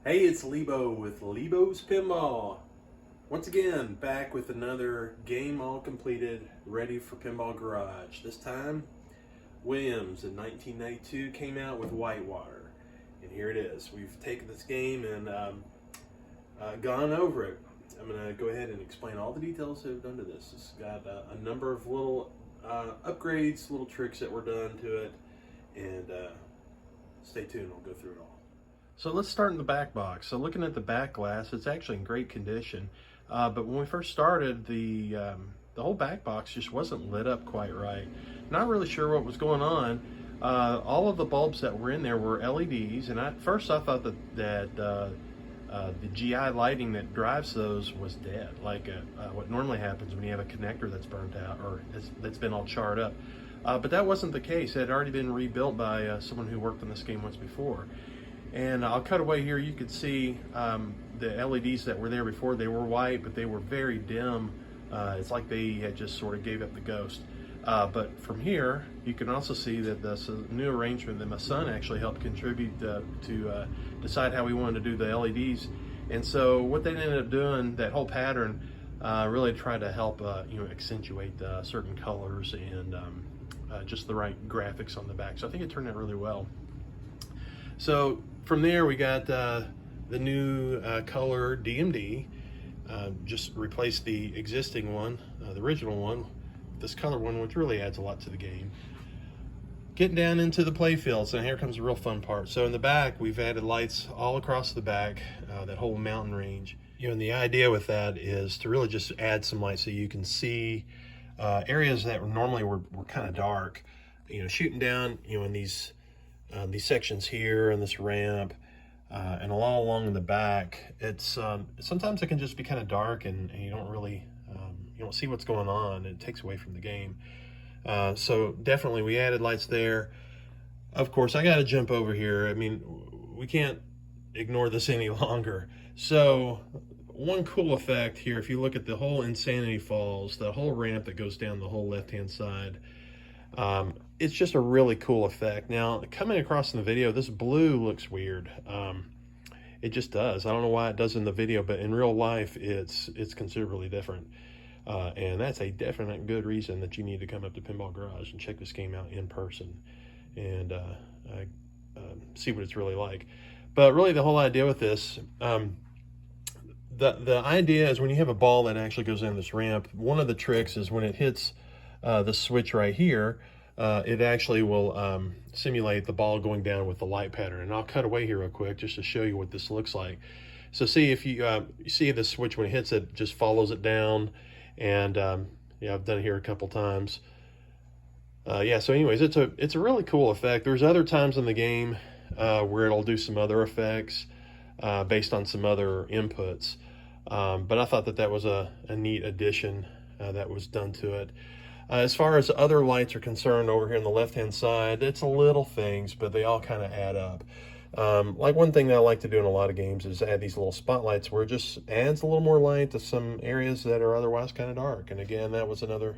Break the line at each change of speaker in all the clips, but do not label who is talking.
Hey, it's Lebo with Lebo's Pinball. Once again, back with another game all completed, ready for Pinball Garage. This time, Williams in 1992 came out with Whitewater. And here it is. We've taken this game and gone over it. I'm going to go ahead and explain all the details that have done to this. It's got a number of little upgrades, little tricks that were done to it. And stay tuned, we'll go through it all. So let's start in the back box. So looking at the back glass, it's actually in great condition. But when we first started, the whole back box just wasn't lit up quite right. Not really sure what was going on. All of the bulbs that were in there were LEDs, and at first I thought that the GI lighting that drives those was dead, like what normally happens when you have a connector that's burnt out or that's been all charred up. But that wasn't the case. It had already been rebuilt by someone who worked on this game once before. And I'll cut away here. You can see the LEDs that were there before. They were white, but they were very dim. It's like they had just sort of gave up the ghost. But from here, you can also see that this new arrangement that my son actually helped contribute to decide how we wanted to do the LEDs. And so what they ended up doing, that whole pattern, really tried to help accentuate certain colors and just the right graphics on the back. So I think it turned out really well. So from there, we got the new ColorDMD. Just replaced the existing one, the original one, this color one, which really adds a lot to the game. Getting down into the play fields, and here comes the real fun part. So in the back, we've added lights all across the back, that whole mountain range. And the idea with that is to really just add some light so you can see areas that normally were kind of dark. Shooting down, in these sections here and this ramp and all along in the back, it's sometimes it can just be kind of dark and you don't really you don't see what's going on. It takes away from the game. So definitely we added lights there. Of course, I got to jump over here. I mean, we can't ignore this any longer. So one cool effect here, if you look at the whole Insanity Falls, the whole ramp that goes down the whole left-hand side, it's just a really cool effect. Now, coming across in the video, this blue looks weird. It just does. I don't know why it does in the video, but in real life, it's considerably different. And that's a definite good reason that you need to come up to Pinball Garage and check this game out in person and see what it's really like. But really, the whole idea with this, the idea is when you have a ball that actually goes down this ramp, one of the tricks is when it hits the switch right here, it actually will simulate the ball going down with the light pattern. And I'll cut away here real quick just to show you what this looks like. So see, if you see the switch when it hits it, just follows it down. And yeah, I've done it here a couple times. Yeah, so anyways, it's a really cool effect. There's other times in the game where it'll do some other effects based on some other inputs. But I thought that was a neat addition that was done to it. As far as other lights are concerned, over here on the left-hand side, it's little things, but they all kind of add up. Like one thing that I like to do in a lot of games is add these little spotlights where it just adds a little more light to some areas that are otherwise kind of dark. And again, that was another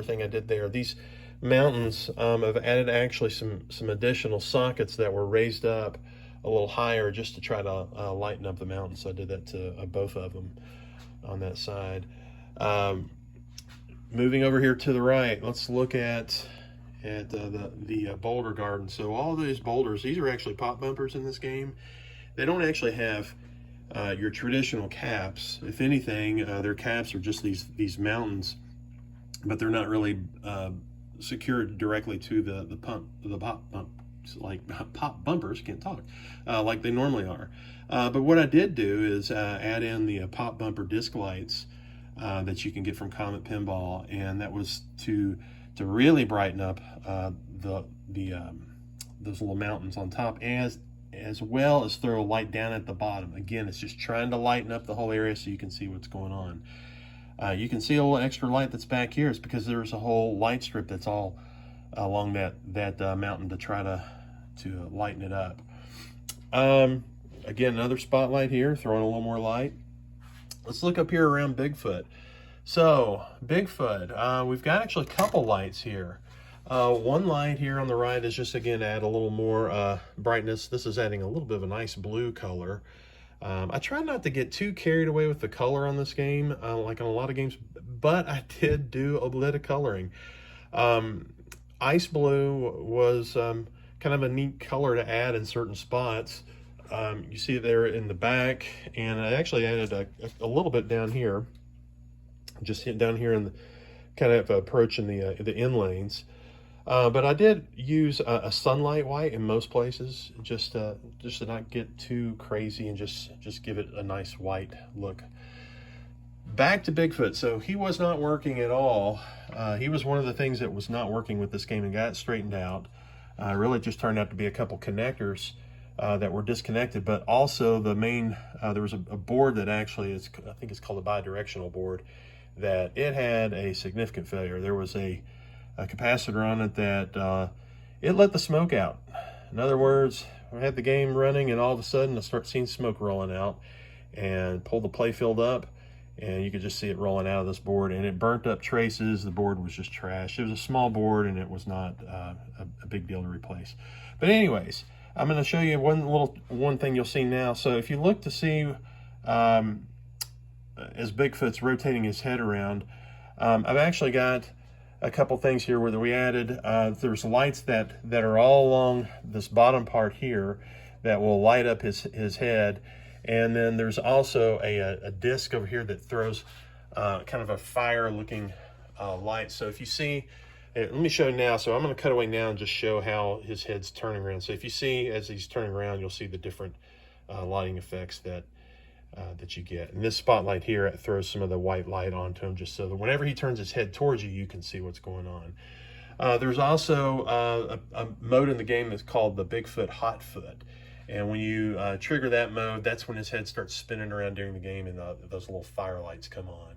thing I did there. These mountains have added actually some additional sockets that were raised up a little higher just to try to lighten up the mountain. So I did that to both of them on that side. Moving over here to the right, let's look at the Boulder Garden. So all of these boulders, these are actually pop bumpers in this game. They don't actually have your traditional caps. If anything, their caps are just these mountains, but they're not really secured directly to the pop bumps, like pop bumpers, can't talk, like they normally are. But what I did do is add in the pop bumper disc lights that you can get from Comet Pinball, and that was to really brighten up those little mountains on top, as well as throw light down at the bottom. Again, it's just trying to lighten up the whole area so you can see what's going on. You can see a little extra light that's back here. It's because there's a whole light strip that's all along that mountain to try to lighten it up. Again, another spotlight here, throwing a little more light. Let's look up here around Bigfoot. So, Bigfoot, we've got actually a couple lights here. One light here on the right is just, again, add a little more brightness. This is adding a little bit of a nice blue color. I try not to get too carried away with the color on this game, like on a lot of games, but I did do a bit of coloring. Ice blue was kind of a neat color to add in certain spots. You see it there in the back, and I actually added a little bit down here, just down here in the kind of approaching the in lanes. But I did use a sunlight white in most places, just to not get too crazy and just give it a nice white look. Back to Bigfoot. So he was not working at all. He was one of the things that was not working with this game, and got it straightened out. Really just turned out to be a couple connectors that were disconnected, but also the main, there was a board that actually is, I think it's called a bidirectional board, that it had a significant failure. There was a capacitor on it that it let the smoke out. In other words, I had the game running, and all of a sudden I start seeing smoke rolling out, and pulled the playfield up, and you could just see it rolling out of this board, and it burnt up traces. The board was just trash. It was a small board, and it was not a big deal to replace. But anyways, I'm going to show you one thing you'll see now. So if you look to see as Bigfoot's rotating his head around, I've actually got a couple things here where we added, there's lights that are all along this bottom part here that will light up his head. And then there's also a disc over here that throws kind of a fire looking light. So if you see, let me show you now. So I'm going to cut away now and just show how his head's turning around. So if you see, as he's turning around, you'll see the different lighting effects that you get. And this spotlight here, it throws some of the white light onto him, just so that whenever he turns his head towards you, you can see what's going on. There's also a mode in the game that's called the Bigfoot Hot Foot. And when you trigger that mode, that's when his head starts spinning around during the game, and those little fire lights come on.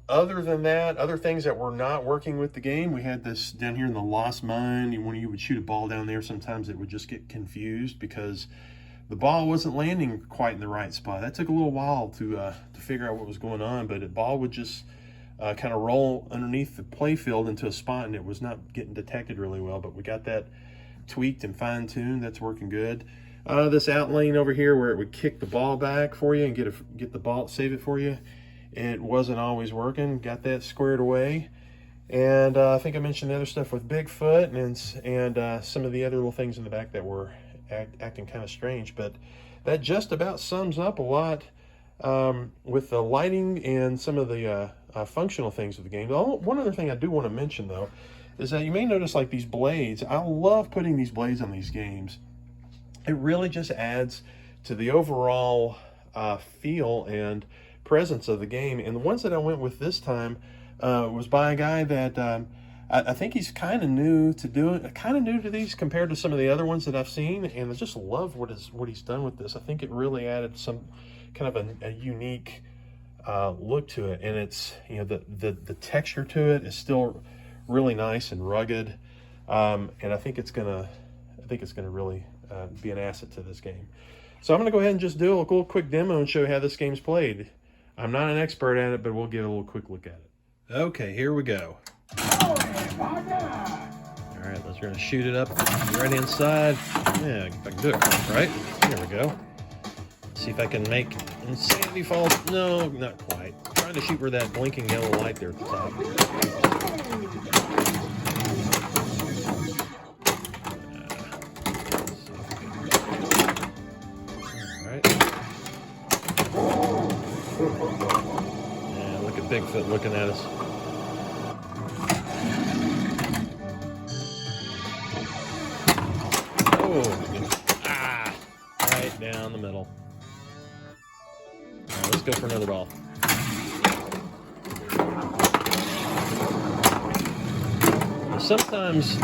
Other than that, other things that were not working with the game, we had this down here in the Lost Mine. When you would shoot a ball down there, sometimes it would just get confused because the ball wasn't landing quite in the right spot. That took a little while to figure out what was going on, but the ball would just kind of roll underneath the playfield into a spot, and it was not getting detected really well. But we got that tweaked and fine-tuned. That's working good. This out lane over here where it would kick the ball back for you and get the ball, save it for you, it wasn't always working. Got that squared away. And I think I mentioned the other stuff with Bigfoot and some of the other little things in the back that were acting kind of strange. But that just about sums up a lot with the lighting and some of the functional things of the game. One other thing I do want to mention, though, is that you may notice, like, these blades. I love putting these blades on these games. It really just adds to the overall feel and presence of the game. And the ones that I went with this time was by a guy that I think he's kind of new to these compared to some of the other ones that I've seen. And I just love what he's done with this. I think it really added some kind of a unique look to it. And it's, you know, the texture to it is still really nice and rugged, and I think it's gonna really be an asset to this game. So I'm gonna go ahead and just do a little quick demo and show you how this game's played. I'm not an expert at it, but we'll get a little quick look at it. Okay, here we go. All right, we're gonna shoot it up right inside. Yeah, if I can do it right. There we go. See if I can make Insanity Falls. No, not quite. I'm trying to shoot where that blinking yellow light there at the top. Yeah, look at Bigfoot looking at us. Oh, right down the middle. All right, let's go for another ball. Sometimes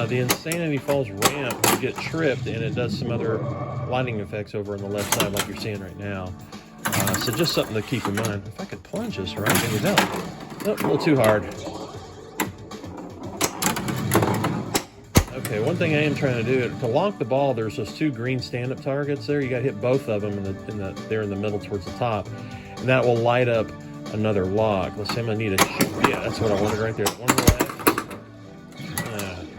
the Insanity Falls ramp will get tripped, and it does some other lighting effects over on the left side like you're seeing right now. So just something to keep in mind. If I could plunge this right, there we go. Oh, a little too hard. Okay, one thing I am trying to do, to lock the ball, there's those two green stand-up targets there. You got to hit both of them there in the middle towards the top, and that will light up another lock. Let's see, I'm going to need a shoot. Yeah, that's what I wanted right there. One left.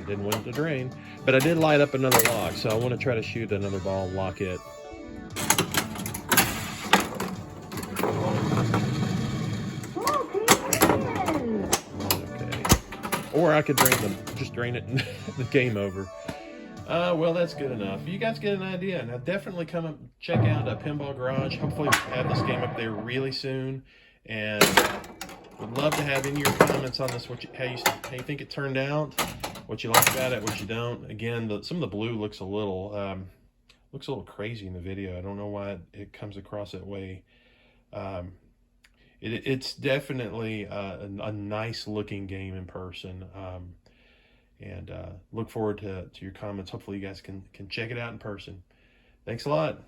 Didn't want it to drain, but I did light up another lock, so I want to try to shoot another ball, lock it. Or I could just drain it and the game over. Well, that's good enough. You guys get an idea. Now, definitely come up check out Pinball Garage. Hopefully, we'll have this game up there really soon. And would love to have any of your comments on this. How you think it turned out? What you like about it? What you don't? Again, some of the blue looks a little crazy in the video. I don't know why it comes across that way. It's definitely a nice looking game in person. And look forward to your comments. Hopefully you guys can check it out in person. Thanks a lot.